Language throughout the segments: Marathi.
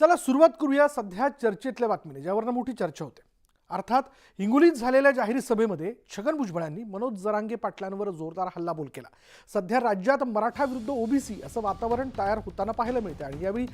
चला सुरुवात करूया सध्या चर्चेतल्या बातमीने, ज्यावरनं मोठी चर्चा होते. अर्थात हिंगोलीत झालेल्या जाहीर सभेमध्ये छगन भुजबळांनी मनोज जरांगे पाटलांवर जोरदार हल्लाबोल केला. सध्या राज्यात मराठा विरुद्ध ओबीसी असं वातावरण तयार होताना पाहायला मिळते आणि यावेळी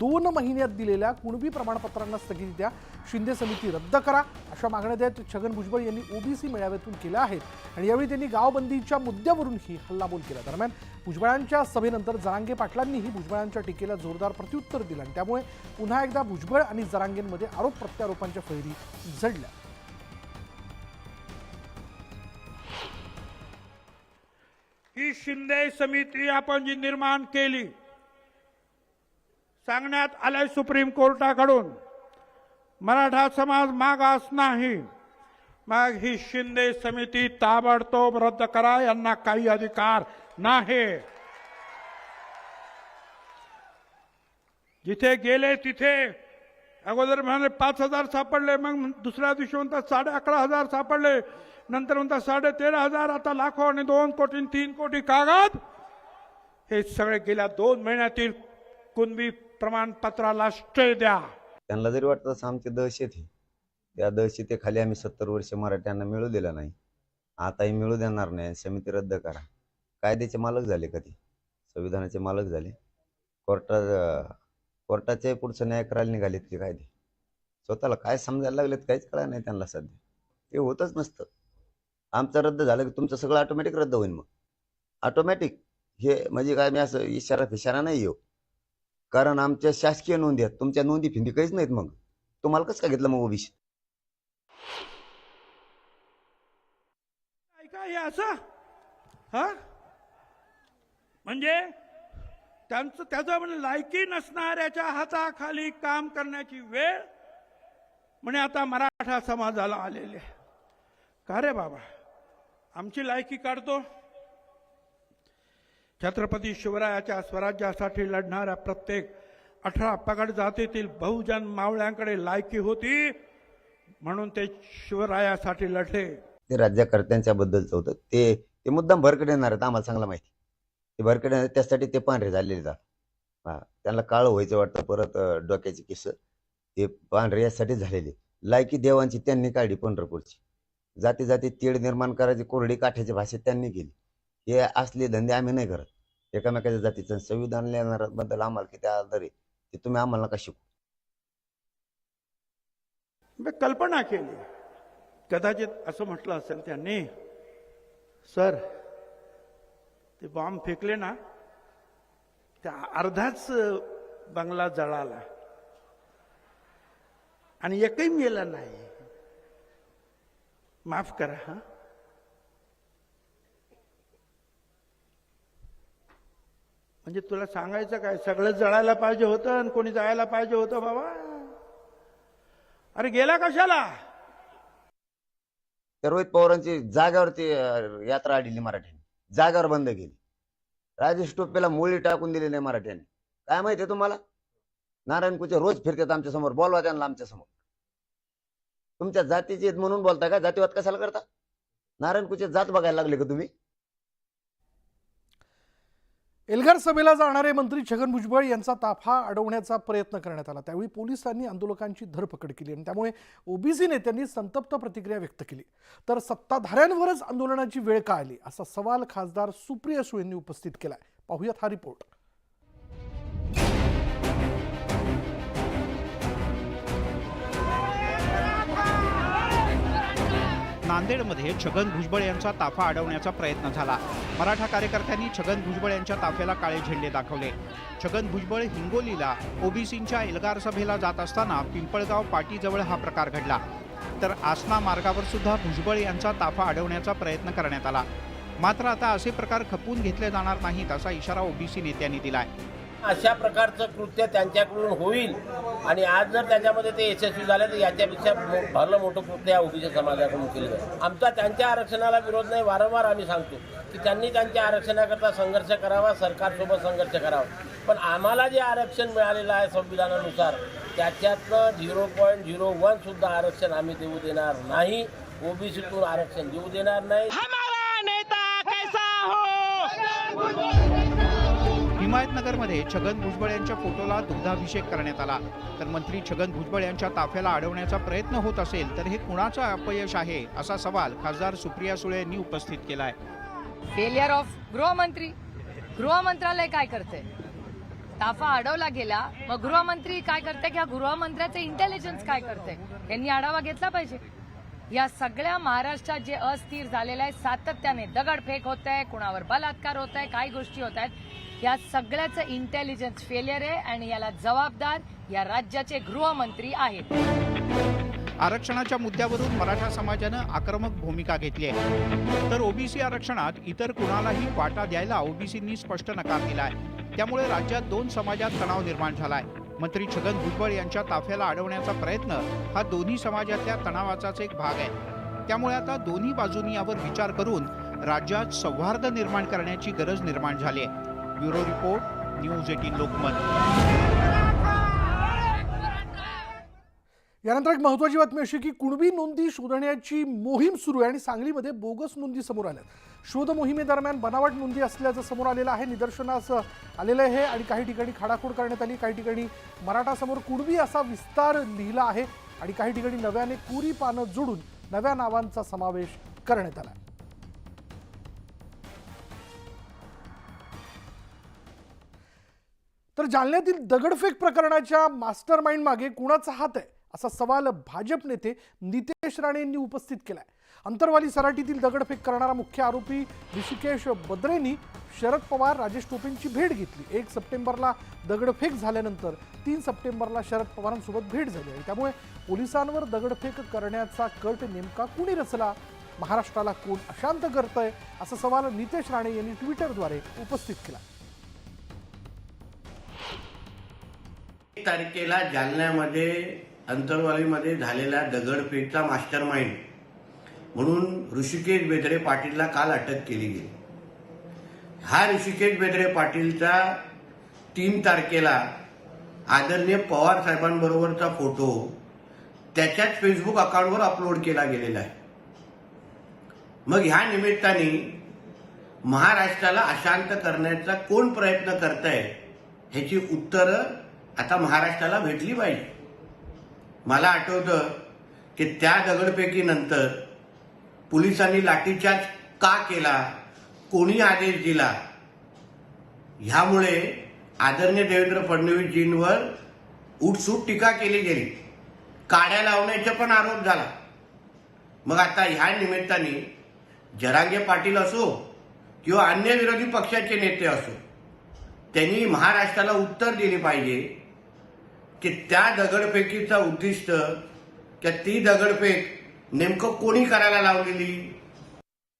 2 महिन्यात दिलेल्या कुणबी प्रमाणपत्रांना स्थगिती द्या, शिंदे समिती रद्द करा अशा मागण्या देत छगन भुजबळ यांनी ओबीसी मेळाव्यातून केल्या आहेत. आणि यावेळी त्यांनी गावबंदीच्या मुद्द्यावरूनही हल्लाबोल केला. दरम्यान भुजबळांच्या सभेनंतर जरांगे पाटलांनीही भुजबळांच्या टीकेला जोरदार प्रत्युत्तर दिलं आणि त्यामुळे पुन्हा एकदा भुजबळ आणि जरांगेंमध्ये आरोप प्रत्यारोपांच्या फैरी झडल्या. ही शिंदे समिती आपण जी निर्माण केली, सांगण्यात आलंय सुप्रीम कोर्टाकडून मराठा समाज मागास नाही, मग ही शिंदे समिती ताबडतोब रद्द करा, यांना काही अधिकार नाही. जिथे गेले तिथे अगोदर म्हणाले 5,000 सापडले, मग दुसऱ्या दिवशी म्हणतात 11,500 सापडले, नंतर म्हणतात 13,500, आता लाखो आणि 2 कोटी 3 कोटी कागद. हे सगळे गेल्या 2 महिन्यातील कुणबी प्रमाणपत्राला स्टे द्या. त्यांना जरी वाटतं असं आमची दहशत आहे, त्या दहशतीखाली आम्ही 70 वर्ष मराठ्यांना मिळू दिलं नाही, आताही मिळू देणार नाही. समिती रद्द करा. कायद्याचे मालक झाले, कधी संविधानाचे मालक झाले, कोर्टाचे पुढचं न्याय करायला निघालेत की कायदे. स्वतःला काय समजायला लागलेत काहीच कळलं नाही त्यांना. सध्या ते होतच नसतं. आमचं रद्द झालं की तुमचं सगळं ऑटोमॅटिक रद्द होईल. मग ऑटोमॅटिक हे म्हणजे काय, मी असं इशारा नाही येऊ, कारण आमच्या शासकीय नोंदी आहेत, तुमच्या नोंदी फिंदी काहीच नाहीत. मग तुम्हाला कसं काय घेतलं मग ओबीसी? काय हे असं म्हणजे त्याचं म्हणजे लायकी नसणाऱ्याच्या हाताखाली काम करण्याची वेळ म्हणे आता मराठा समाजाला आलेले. का रे बाबा, आमची लायकी काढतो? छत्रपती शिवरायाच्या स्वराज्यासाठी लढणाऱ्या प्रत्येक 18 पगड जातीतील बहुजन मावळ्यांकडे लायकी होती, म्हणून ते शिवरायासाठी लढले. ते राज्यकर्त्यांच्या बद्दलचं होतं. ते मुद्दाम भरकडे येणार आहेत, आम्हाला चांगला माहिती. ते भरकडे त्यासाठी ते पांढरे झालेले जातात. त्यांना काळं व्हायचं वाटतं, परत डोक्याची केस ते पांढरे यासाठी झालेले. लायकी देवांची त्यांनी काढली, पंढरपूरची. जाती जाती तीड निर्माण करायची कोरडी काठ्याची भाषेत त्यांनी केली. हे असले धंदे आम्ही नाही करत. एकामेकाच्या जातीचं संविधान लिहिण्याबद्दल आम्हाला किती आदर आहे ते तुम्ही आम्हाला नका शिकू. कल्पना केली, कदाचित असं म्हटलं असेल त्यांनी, सर ते बॉम्ब फेकले ना, त्या अर्धाच बंगला जळाला आणि एकही मेला नाही, माफ करा. हा म्हणजे तुला सांगायचं काय, सगळं जळायला पाहिजे होतं आणि कोणी जायला पाहिजे होतं बाबा. अरे गेला कशाला? तर रोहित पवारांची जागेवरती यात्रा आलेली मराठ्यांनी, जागेवर बंद केली. राजेश टोपेला मुळी टाकून दिली नाही मराठ्यांनी. काय माहितीये तुम्हाला? नारायण कुचे रोज फिरतात आमच्या समोर, बोलवा त्यांना आमच्या समोर. तुमच्या जातीचे म्हणून बोलताय का? जातीवाद कशाला करता? नारायण कुचे जात बघायला लागले का तुम्ही? एल्गार सभेला जाणारे मंत्री छगन भुजबळ यांचा ताफा अडवण्याचा प्रयत्न करण्यात आला. त्यावेळी पोलिसांनी आंदोलकांची धरपकड केली आणि त्यामुळे ओबीसी नेत्यांनी संतप्त प्रतिक्रिया व्यक्त केली. तर सत्ताधाऱ्यांवरच आंदोलनाची वेळ का आली, असा सवाल खासदार सुप्रिया सुळे यांनी उपस्थित केलाय. पाहूयात हा रिपोर्ट. नांदेडमध्ये छगन भुजबळ यांचा ताफा अडवण्याचा प्रयत्न झाला. मराठा कार्यकर्त्यांनी छगन भुजबळ यांच्या ताफ्याला काळे झेंडे दाखवले. छगन भुजबळ हिंगोलीला ओबीसींच्या एल्गार सभेला जात असताना पिंपळगाव पाटीजवळ हा प्रकार घडला. तर आसना मार्गावर सुद्धा भुजबळ यांचा ताफा अडवण्याचा प्रयत्न करण्यात आला. मात्र आता असे प्रकार खपवून घेतले जाणार नाहीत असा इशारा ओबीसी नेत्यांनी दिलाय. अशा प्रकारचं कृत्य त्यांच्याकडून होईल आणि आज जर त्याच्यामध्ये ते यशस्वी झाले तर याच्यापेक्षा भरलं मोठं कृत्य या ओबीसी समाजाकडून केलं जाईल. आमचा त्यांच्या आरक्षणाला विरोध नाही, वारंवार आम्ही सांगतो की त्यांनी त्यांच्या आरक्षणाकरता संघर्ष करावा, सरकारसोबत संघर्ष करावा. पण आम्हाला जे आरक्षण मिळालेलं आहे संविधानानुसार त्याच्यातनं 0.01 सुद्धा आरक्षण आम्ही देऊ देणार नाही. ओबीसीतून आरक्षण देऊ देणार नाही. हिमायतनगरमध्ये छगन भुजबळ यांच्या फोटोला दुग्धाभिषेक करण्यात आला. तर मंत्री छगन भुजबळ यांच्या ताफ्याला अडवण्याचा प्रयत्न होत असेल तर हे कुणाचं अपयश आहे असा सवाल खासदार सुप्रिया सुळे यांनी उपस्थित केलाय. फेलियर ऑफ गृहमंत्री. गृहमंत्रालय काय करते? ताफा अडवला गेला, मग गृहमंत्री काय करते? की गृहमंत्र्याचे इंटेलिजन्स काय करते? यांनी आढावा घेतला पाहिजे. या सगळ्या महाराष्ट्रात जे अस्थिर झालेलं आहे, सातत्याने दगडफेक होत आहे, कुणावर बलात्कार होत आहे, काही गोष्टी होत आहेत, या सगळ्याचं इंटेलिजन्स फेलियर आहे आणि याला जबाबदार या राज्याचे गृहमंत्री आहेत. आरक्षणाच्या मुद्द्यावरून मराठा समाजानं आक्रमक भूमिका घेतली आहे. तर ओबीसी आरक्षणात इतर कुणालाही वाटा द्यायला ओबीसींनी स्पष्ट नकार दिलाय. त्यामुळे राज्यात दोन समाजात तणाव निर्माण झालाय. मंत्री छगन भुजबळ यांच्या ताफ्याला अडवण्याचा प्रयत्न हा दोन्ही समाजातल्या तणावाचाच एक भाग आहे. त्यामुळे आता दोन्ही बाजूंनी यावर विचार करून राज्यात सौहार्द निर्माण करण्याची गरज निर्माण झाली आहे. Bureau report, news 18 Lokmat. यानंतर एक महत्त्वाची बातमी अशी की कुणबी नोंदी शोधण्याची मोहीम सुरू आहे आणि सांगलीमध्ये बोगस नोंदी समोर आल्या. शोध मोहिमेदरम्यान बनावट नोंदी असल्याचं समोर आलेलं आहे, निदर्शनास आलेलं आहे आणि काही ठिकाणी खाडाखोड करण्यात आली. काही ठिकाणी मराठासमोर कुणबी असा विस्तार लिहिला आहे आणि काही ठिकाणी नव्याने कोरी पानं जोडून नव्या नावांचा समावेश करण्यात आला. तर जालन्यातील दगडफेक प्रकरणाच्या मास्टर माइंड मागे कुणाचा हात आहे असा सवाल भाजप नेते नितेश राणे यांनी उपस्थित केलाय. अंतरवाली सराटीतील दगडफेक करणारा मुख्य आरोपी ऋषिकेश बद्रेंनी शरद पवार, राजेश टोपेंची भेट घेतली. 1 सप्टेंबरला दगडफेक झाल्यानंतर 3 सप्टेंबरला शरद पवारांसोबत भेट झाली आणि त्यामुळे पोलिसांवर दगडफेक करण्याचा कट नेमका कुणी रचला? महाराष्ट्राला कोण अशांत करतंय असा सवाल नितेश राणे यांनी ट्विटरद्वारे उपस्थित केला. 1 तारखेला जालन्यामध्ये अंतरवालीमध्ये झालेल्या दगडफेकचा मास्टर माइंड म्हणून ऋषिकेश बेदरे पाटीलला काल अटक केली गेली. हा ऋषिकेश बेदरे पाटीलचा 3 तारखेला आदरणीय पवार साहेबांबरोबरचा फोटो त्याच्याच फेसबुक अकाउंटवर अपलोड केला गेलेला आहे. मग ह्या निमित्ताने महाराष्ट्राला अशांत करण्याचा कोण प्रयत्न करताय ह्याची उत्तरं आता महाराष्ट्राला भेटली पाहिजे. मला आठवतं की त्या दगडफेकीनंतर पोलिसांनी लाठीचार्ज का केला, कोणी आदेश दिला, ह्यामुळे आदरणीय देवेंद्र फडणवीसजींवर उठसूट टीका केली गेली. काड्या लावण्याचा पण आरोप झाला. मग आता ह्या निमित्ताने जरांगे पाटील असो किंवा अन्य विरोधी पक्षाचे नेते असो, त्यांनी महाराष्ट्राला उत्तर दिले पाहिजे की त्या दगडफेकीचा उद्दिष्ट की ती दगडफेक नेमकं कोणी करायला लावलेली.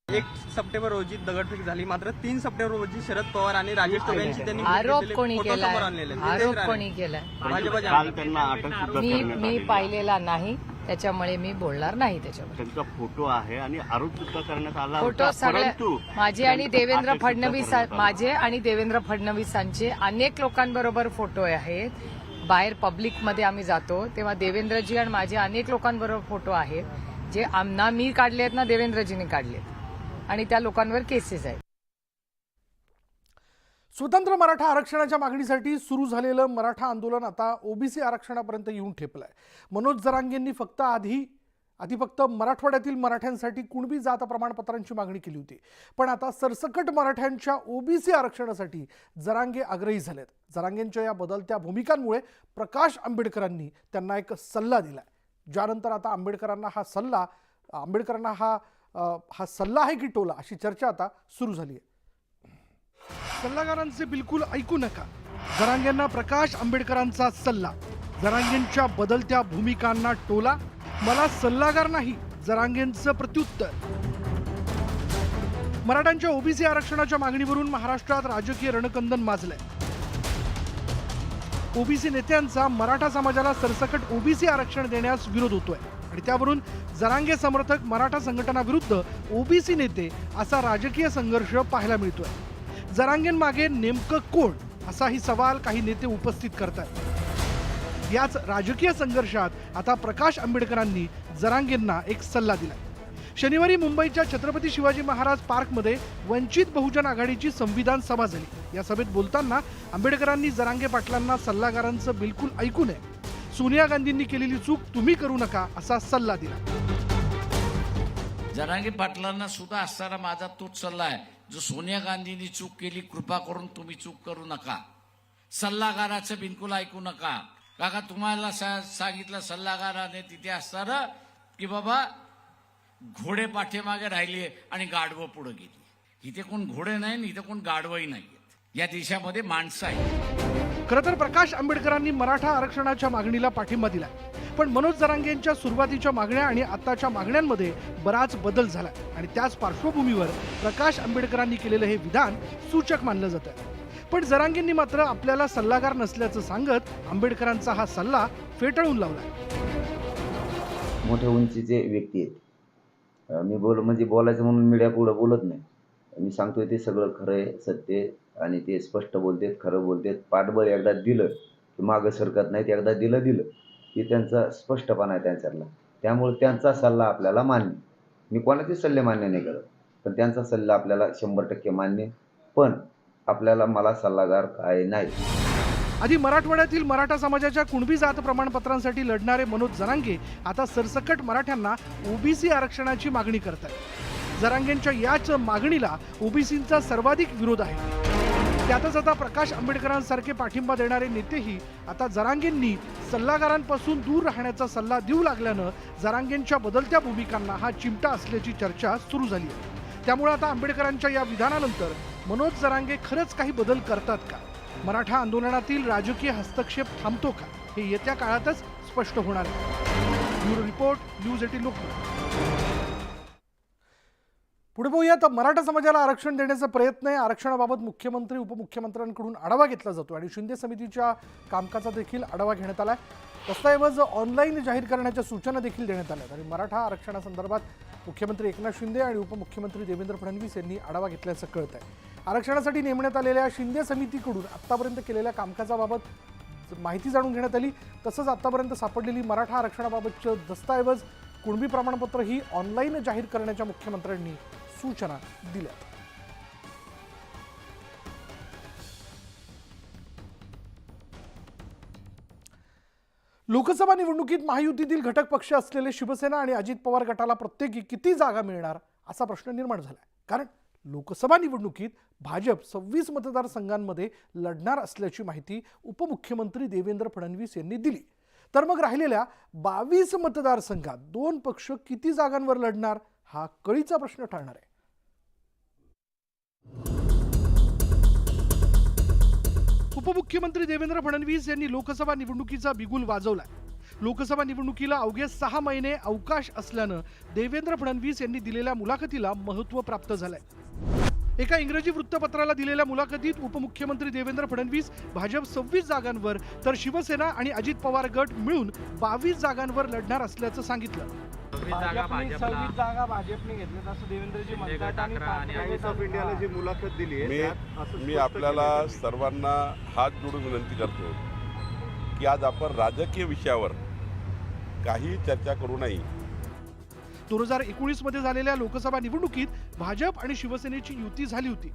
1 सप्टेंबर रोजी दगडफेक झाली, मात्र 3 सप्टेंबर रोजी शरद पवार आणि राजेश टोपे यांची त्यांनी आरोप कोणी फोटो केलाय? समोर आणलेले आहेत. आरोप नितेश कोणी राणे. केलाय? भाजपच्या मी पाहिलेला नाही, त्याच्यामुळे मी बोलणार नाही त्याच्यावर. त्यांचा फोटो आहे आणि आरोप सुद्धा करण्यात आला फोटो होता. सगळे परंतु माझे आणि देवेंद्र अटक सुद्धा फडणवीस करण्यात आला. माझे आणि देवेंद्र फडणवीसांचे अनेक लोकांबरोबर फोटो आहेत. बाहेर पब्लिकमध्ये आम्ही जातो तेव्हा देवेंद्रजी आणि माझे अनेक लोकांबरोबर फोटो आहेत जे ना मी काढले आहेत ना देवेंद्रजींनी काढलेत आणि त्या लोकांवर केसेस आहेत. स्वतंत्र मराठा आरक्षणाच्या मागणीसाठी सुरू झालेलं मराठा आंदोलन आता ओबीसी आरक्षणापर्यंत येऊन ठेपलंय. मनोज जरांगेंनी आधी फक्त मराठवाड्यातील मराठ्यांसाठी कुणबी जात प्रमाणपत्रांची मागणी केली होती, पण आता सरसकट मराठ्यांच्या ओबीसी आरक्षणासाठी जरांगे आग्रही झालेत. जरांगेंच्या या बदलत्या भूमिकांमुळे प्रकाश आंबेडकरांनी त्यांना एक सल्ला दिलाय, ज्यानंतर आता आंबेडकरांना हा सल्ला आहे की टोला अशी चर्चा आता सुरू झाली आहे. सल्लागारांचे बिलकुल ऐकू नका, जरांगेंना प्रकाश आंबेडकरांचा सल्ला. जरांगेंच्या बदलत्या भूमिकांना टोला, मला सल्लागार नाही, जरांगेंचं प्रत्युत्तर. मराठ्यांच्या ओबीसी आरक्षणाच्या मागणीवरून महाराष्ट्रात राजकीय रणकंदन माजलंय. ओबीसी नेत्यांचा मराठा समाजाला सरसकट ओबीसी आरक्षण देण्यास विरोध होतोय आणि त्यावरून जरांगे समर्थक मराठा संघटनाविरुद्ध ओबीसी नेते असा राजकीय संघर्ष पाहायला मिळतोय. जरांगेंमागे नेमकं कोण असाही सवाल काही नेते उपस्थित करतात. याच राजकीय संघर्षात आता प्रकाश आंबेडकरांनी जरांगेंना एक सल्ला दिला. शनिवारी मुंबईच्या छत्रपती शिवाजी महाराज पार्कमध्ये वंचित बहुजन आघाडीची संविधान सभा झाली। या सभेत बोलताना आंबेडकरांनी जरांगे पाटलांना सल्लागारांचं बिलकुल ऐकू नये, सोनिया गांधींनी केलेली चूक तुम्ही करू नका असा सल्ला दिला। जरांगे पाटलांना सुद्धा असणारा माझा तोच सल्ला आहे, जो सोनिया गांधींनी चूक केली कृपा करून तुम्ही चूक करू नका, सल्लागाराचं बिलकुल ऐकू नका। काका तुम्हाला सांगितलं सल्लागाराने तिथे असताना की बाबा घोडे पाठीमागे राहिले आणि गाढवं पुढे गेली। इथे कोण घोडे नाही, इथे कोण गाढवही नाही, या देशामध्ये माणसं आहेत। खरं तर प्रकाश आंबेडकरांनी मराठा आरक्षणाच्या मागणीला पाठिंबा दिला, पण मनोज जरांगेंच्या सुरुवातीच्या मागण्या आणि आताच्या मागण्यांमध्ये बराच बदल झाला आणि त्याच पार्श्वभूमीवर प्रकाश आंबेडकरांनी केलेलं हे विधान सूचक मानलं जातं। पण जरांगेंनी मात्र आपल्याला सल्लागार नसल्याचं सांगत आंबेडकरांचा हा सल्ला फेटाळून लावला। मोठ्या उंचीचे व्यक्ती आहेत, मी बोलायचं म्हणून मीडिया पुढे बोलत नाही। मी सांगतोय ते सगळं खरं आहे, सत्य आहे आणि ते स्पष्ट बोलतात, खरं बोलतात। पाठबळ एकदा दिलं की मागं सरकत नाहीत, एकदा दिलं की त्यांचा स्पष्टपणा आहे त्यांच्यातला। त्यामुळे त्यांचा सल्ला आपल्याला मान्य, मी कोणाचे सल्ले मान्य नाही करत, पण त्यांचा सल्ला आपल्याला 100% मान्य। पण आपल्याला मला सल्लागार काय नाही। आधी मराठवाड्यातील मराठा समाजाच्या कुणबी जात प्रमाणपत्रांसाठी लढणारे मनोज जरांगे आता सरसकट मराठ्यांना ओबीसी आरक्षणाची मागणी करतात। जरांगेंच्या याच मागणीला ओबीसींचा सर्वाधिक विरोध आहे। त्यातच आता प्रकाश आंबेडकरांसारखे पाठिंबा देणारे नेतेही आता जरांगेंनी सल्लागारांपासून दूर राहण्याचा सल्ला देऊ लागल्यानं जरांगेंच्या बदलत्या भूमिकांना हा चिमटा असल्याची चर्चा सुरू झाली आहे। त्यामुळे आता आंबेडकरांच्या या विधानानंतर मनोज जरांगे खरंच काही बदल करतात का? मराठा आंदोलनातील राजकीय हस्तक्षेप थांबतो का? हे येत्या काळातच स्पष्ट होणार आहे। Bureau report, news 18 Lokmat. पुढे पाहूयात, मराठा समाजाला आरक्षण देण्याचा प्रयत्न आहे। आरक्षणाबाबत मुख्यमंत्री उपमुख्यमंत्र्यांकडून आढावा घेतला जातो आणि शिंदे समितीच्या कामकाजाचा देखील आढावा घेण्यात आलाय। दस्तऐवज ऑनलाईन जाहीर करण्याच्या सूचना देखील देण्यात आल्या आणि मराठा आरक्षणासंदर्भात मुख्यमंत्री एकनाथ शिंदे आणि उपमुख्यमंत्री देवेंद्र फडणवीस यांनी आढावा घेतल्याचं कळत आहे। आरक्षणासाठी नेमण्यात आलेल्या शिंदे समितीकडून आतापर्यंत केलेल्या कामकाजाबाबत माहिती जाणून घेण्यात आली। तसंच आतापर्यंत सापडलेली मराठा आरक्षणाबाबतचं दस्तऐवज, कुणबी प्रमाणपत्र ही ऑनलाईन जाहीर करण्याच्या मुख्यमंत्र्यांनी सूचना दिल्या। लोकसभा निवडणुकीत महायुतीतील घटक पक्ष असलेले शिवसेना आणि अजित पवार गटाला प्रत्येकी किती जागा मिळणार असा प्रश्न निर्माण झाला आहे। कारण लोकसभा निवडणुकीत भाजप 26 मतदारसंघांमध्ये लढणार असल्याची माहिती उपमुख्यमंत्री देवेंद्र फडणवीस यांनी दिली। तर मग राहिलेल्या 22 मतदारसंघात दोन पक्ष किती जागांवर लढणार हा कळीचा प्रश्न ठरणार आहे। उपमुख्यमंत्री देवेंद्र फडणवीस यांनी लोकसभा निवडणुकीचा बिगुल वाजवलाय। लोकसभा निवडणुकीला अवघे 6 महिने अवकाश असल्यानं देवेंद्र फडणवीस यांनी दिलेल्या मुलाखतीला महत्त्व प्राप्त झालंय। एका इंग्रजी वृत्तपत्राला दिलेल्या मुलाखतीत उपमुख्यमंत्री देवेंद्र फडणवीस भाजप 26 जागांवर तर शिवसेना आणि अजित पवार गट मिळून 22 जागांवर लढणार असल्याचं सांगितलं। 26 जागा भाजपने घेतल्यात असं देवेंद्रजी म्हणतात आणि टाइम्स ऑफ इंडियाला जी मुलाखत दिली आहे, मी आपल्याला सर्वांना हात जोडून विनंती करतो की आज आपण राजकीय विषयावर काही चर्चा करू नये। 2019 मध्ये झालेल्या लोकसभा निवडणुकीत भाजप आणि शिवसेनेची युती झाली होती।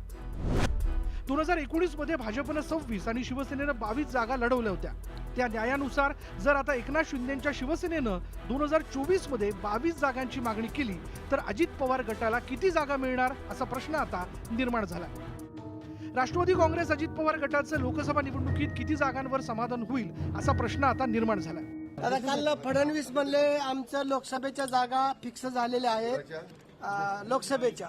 2019 मध्ये भाजपनं 26 आणि शिवसेनेनं 22 जागा लढवल्या होत्या। त्या न्यायानुसार जर आता एकनाथ शिंदेंच्या शिवसेनेनं 2024 मध्ये 22 जागांची मागणी केली तर अजित पवार गटाला किती जागा मिळणार असा प्रश्न आता निर्माण झाला। राष्ट्रवादी काँग्रेस अजित पवार गटाचं लोकसभा निवडणुकीत किती जागांवर समाधान होईल असा प्रश्न आता निर्माण झाला। आता काल फडणवीस म्हणले आमच्या लोकसभेच्या जागा फिक्स झालेल्या आहेत, लोकसभेच्या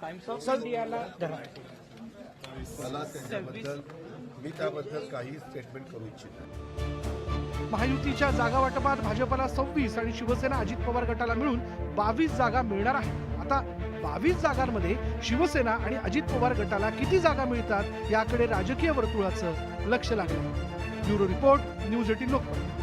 मी त्याबद्दल काही स्टेटमेंट करू इच्छितो। महायुतीच्या जागा वाटपात भाजपला 26 आणि शिवसेना अजित पवार गटाला मिळून 22 जागा मिळणार आहेत। आता 22 जागांमध्ये शिवसेना आणि अजित पवार गटाला किती जागा मिळतात याकडे राजकीय वर्तुळाचं लक्ष लागलं। Bureau report, news 18 Lokmat.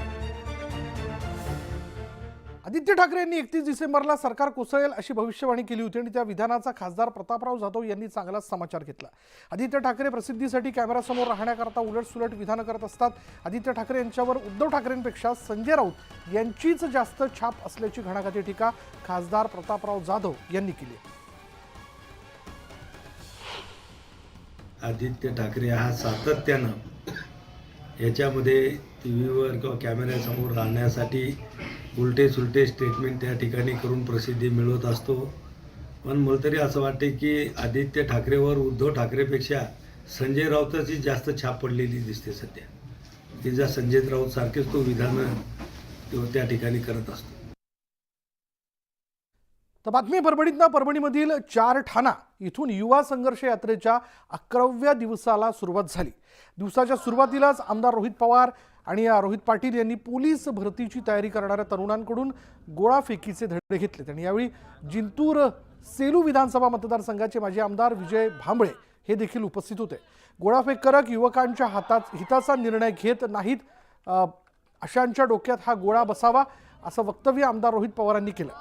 Aditya Thackeray यांनी 31 डिसेंबरला सरकार कोसळेल अशी भविष्यवाणी केली होती आणि त्या विधानाचा खासदार प्रतापराव जाधव यांनी चांगलाच समाचार घेतला. आदित्य ठाकरे प्रसिद्धीसाठी कॅमेरासमोर राहण्याकरता उलटसुलट विधानं करत असतात. आदित्य ठाकरे यांच्यावर उद्धव ठाकरेंपेक्षा संजय राऊत यांचीच जास्त छाप असल्याची घणाघाती टीका खासदार प्रतापराव जाधव यांनी केली. आदित्य ठाकरे हा सातत्यानं याच्यामध्ये टी व्हीवर किंवा कॅमेऱ्यासमोर राहण्यासाठी उलटे सुलटे स्टेटमेंट त्या ठिकाणी करून प्रसिद्धी मिळवत असतो. पण मला तरी असं वाटते की आदित्य ठाकरेवर उद्धव ठाकरेपेक्षा संजय राऊताची जास्त छाप पडलेली दिसते सध्या, की ज्या संजय राऊत सारखेच तो विधानं त्या ठिकाणी करत असतो. तर बातमी परभणीतनं. परभणीमधील 4 ठाणा इथून युवा संघर्ष यात्रेच्या 11व्या दिवसाला सुरुवात झाली. दिवसाच्या सुरुवातीलाच आमदार रोहित पवार आणि रोहित पाटील यांनी पोलीस भरतीची तयारी करणाऱ्या तरुणांकडून गोळाफेकीचे धडे घेतले. त्यांनी यावेळी जिंतूर सेलू विधानसभा मतदारसंघाचे माजी आमदार विजय भांबळे हे देखील उपस्थित होते. गोळाफेक करक युवकांच्या हिताचा निर्णय घेत नाहीत, अशांच्या डोक्यात हा गोळा बसावा असं वक्तव्य आमदार रोहित पवारांनी केलं.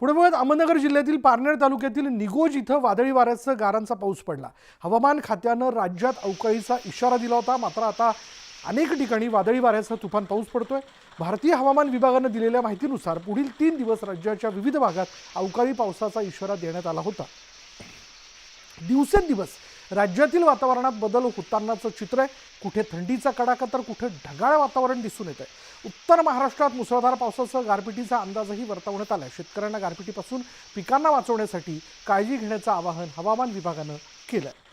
पुढे बघत अहमदनगर जिल्ह्यातील पारनेर तालुक्यातील निगोज इथं वादळी वाऱ्यासह गारांचा पाऊस पडला. हवामान खात्यानं राज्यात अवकाळीचा इशारा दिला होता, मात्र आता अनेक ठिकाणी वादळी वाऱ्यासह तुफान पाऊस पडतोय. भारतीय हवामान विभागानं दिलेल्या माहितीनुसार पुढील 3 दिवस राज्याच्या विविध भागात अवकाळी पावसाचा इशारा देण्यात आला होता. दिवसेंदिवस राज्यातील वातावरणात बदल होतानाचं चित्र आहे. कुठे थंडीचा कडाका तर कुठे ढगाळ वातावरण दिसून येत आहे. उत्तर महाराष्ट्रात मुसळधार पावसासह गारपिटीचा अंदाजही वर्तवण्यात आला. शेतकऱ्यांना गारपिटीपासून पिकांना वाचवण्यासाठी काळजी घेण्याचं आवाहन हवामान विभागानं केलं आहे.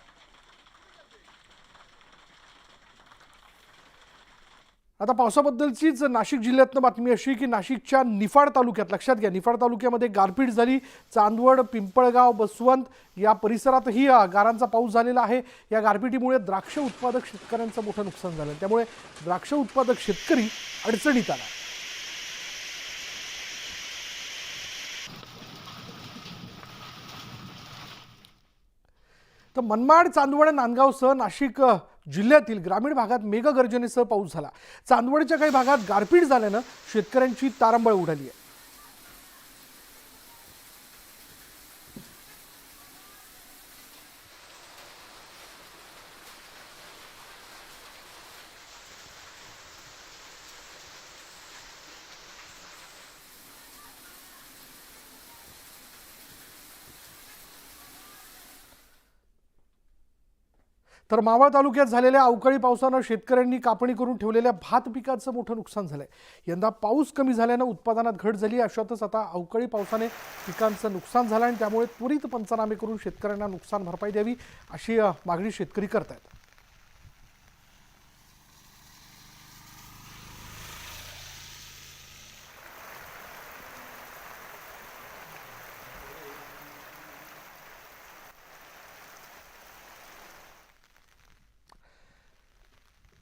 आता पावसाबद्दलचीच नाशिक जिल्ह्यातनं बातमी अशी की नाशिकच्या निफाड तालुक्यात, लक्षात घ्या, निफाड तालुक्यामध्ये गारपीट झाली. चांदवड, पिंपळगाव, बसवंत या परिसरातही गारांचा पाऊस झालेला आहे. या गारपिटीमुळे द्राक्ष उत्पादक शेतकऱ्यांचं मोठं नुकसान झालं. त्यामुळे द्राक्ष उत्पादक शेतकरी अडचणीत आला. तर मनमाड, चांदवड, नांदगावसह नाशिक जिल्ह्यातील ग्रामीण भागात मेघगर्जनेसह पाऊस झाला. चांदवडच्या काही भागात गारपीट झाल्यानं शेतकऱ्यांची तारंबळ उडाली आहे. तर मावळ तालुक्यात झालेल्या अवकाळी पावसानं शेतकऱ्यांनी कापणी करून ठेवलेल्या भात पिकाचं मोठं नुकसान झालंय. यंदा पाऊस कमी झाल्यानं उत्पादनात घट झाली. अशातच आता अवकाळी पावसाने पिकांचं नुकसान झालं आणि त्यामुळे त्वरित पंचनामे करून शेतकऱ्यांना नुकसान भरपाई द्यावी अशी मागणी शेतकरी करतायत.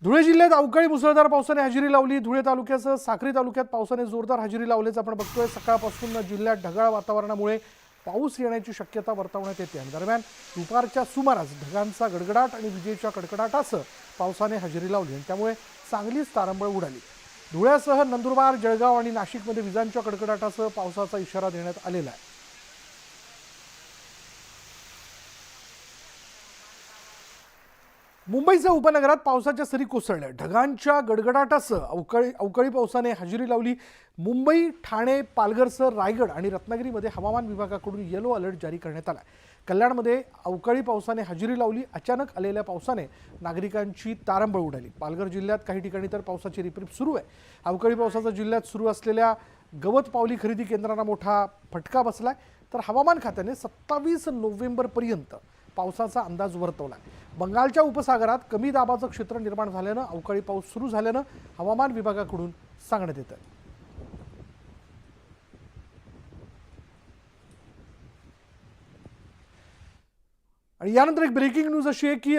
धुळे जिल्ह्यात अवकाळी मुसळधार पावसाने हजेरी लावली. धुळे तालुक्यासह साक्री तालुक्यात पावसाने जोरदार हजेरी लावल्याचं आपण बघतोय. सकाळपासून जिल्ह्यात ढगाळ वातावरणामुळे पाऊस येण्याची शक्यता वर्तवण्यात येते. आणि दरम्यान दुपारच्या सुमारास ढगांचा गडगडाट आणि विजेच्या कडकडाटासह पावसाने हजेरी लावली आणि त्यामुळे चांगलीच तारंबळ उडाली. धुळ्यासह नंदुरबार, जळगाव आणि नाशिकमध्ये विजांच्या कडकडाटासह पावसाचा इशारा देण्यात आलेला आहे. मुंबईच्या उपनगरात पावसाच्या सरी कोसळल्या. ढगांच्या गडगडाटासह अवकाळी पावसाने हजेरी लावली. मुंबई, ठाणे, पालघरसह रायगड आणि रत्नागिरीमध्ये हवामान विभागाकडून येलो अलर्ट जारी करण्यात आला. कल्याणमध्ये अवकाळी पावसाने हजेरी लावली. अचानक आलेल्या पावसाने नागरिकांची तारंबळ उडाली. पालघर जिल्ह्यात काही ठिकाणी तर पावसाची रिपरिप सुरू आहे. अवकाळी पावसाचा जिल्ह्यात सुरू असलेल्या गवत पावली खरेदी केंद्रांना मोठा फटका बसलाय. तर हवामान खात्याने 27 नोव्हेंबरपर्यंत पावसाचा अंदाज वर्तवला. बंगालच्या उपसागरात कमी दाबाचं क्षेत्र निर्माण झाल्यानं अवकाळी पाऊस सुरू झाल्यानं हवामान विभागाकडून सांगण्यात येतं. आणि यानंतर एक ब्रेकिंग न्यूज अशी आहे की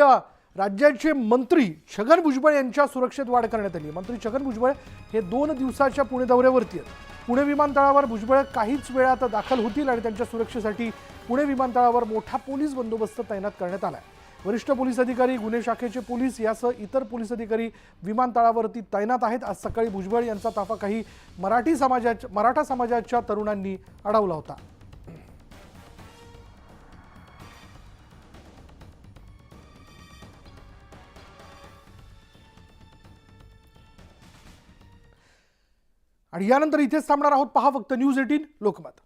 राज्याचे मंत्री छगन भुजबळ यांच्या सुरक्षेत वाढ करण्यात आली. मंत्री छगन भुजबळ हे 2 दिवसाच्या पुणे दौऱ्यावरती आहेत. पुणे विमानतळावर भुजबळ काहीच वेळात दाखल होतील आणि त्यांच्या सुरक्षेसाठी पुणे विमानतळावर मोठा पोलीस बंदोबस्त तैनात करण्यात आला आहे. वरिष्ठ पोलीस अधिकारी, गुन्हे शाखेचे पोलीस यासह इतर पोलीस अधिकारी विमानतळावरती तैनात आहेत. आज सकाळी भुजबळ यांचा ताफा काही मराठा समाजाच्या तरुणांनी अडवला होता. आणि यानंतर इथेच थांबणार आहोत. पहा फक्त न्यूज 18 लोकमत.